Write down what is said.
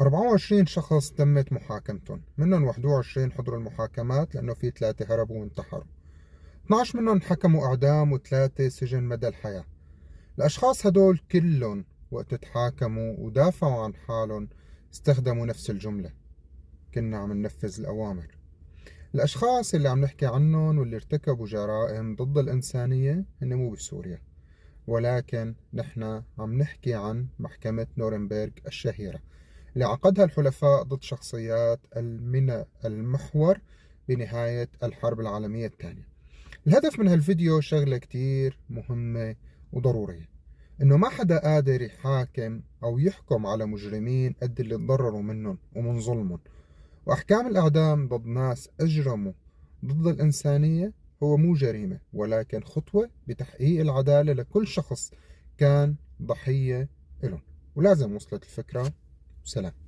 24 شخص تمت محاكمتهم، منهم 21 حضروا المحاكمات لأنه في 3 هربوا وانتحروا. 12 منهم حكموا إعدام و3 سجن مدى الحياة. الأشخاص هدول كلهم وقت تحاكموا ودافعوا عن حالهم استخدموا نفس الجملة: كنا عم ننفذ الأوامر. الأشخاص اللي عم نحكي عنهم واللي ارتكبوا جرائم ضد الإنسانية هن مو بسوريا، ولكن نحن عم نحكي عن محكمة نورنبرغ الشهيرة اللي عقدها الحلفاء ضد شخصيات من المحور بنهاية الحرب العالمية الثانية. الهدف من هالفيديو شغلة كتير مهمة وضرورية: إنه ما حدا قادر يحاكم أو يحكم على مجرمين قد اللي تضرروا منهم ومن ظلمهم. وأحكام الإعدام ضد ناس أجرموا ضد الإنسانية هو مو جريمة، ولكن خطوة بتحقيق العدالة لكل شخص كان ضحية إلهم. ولازم وصلت الفكرة. سلام.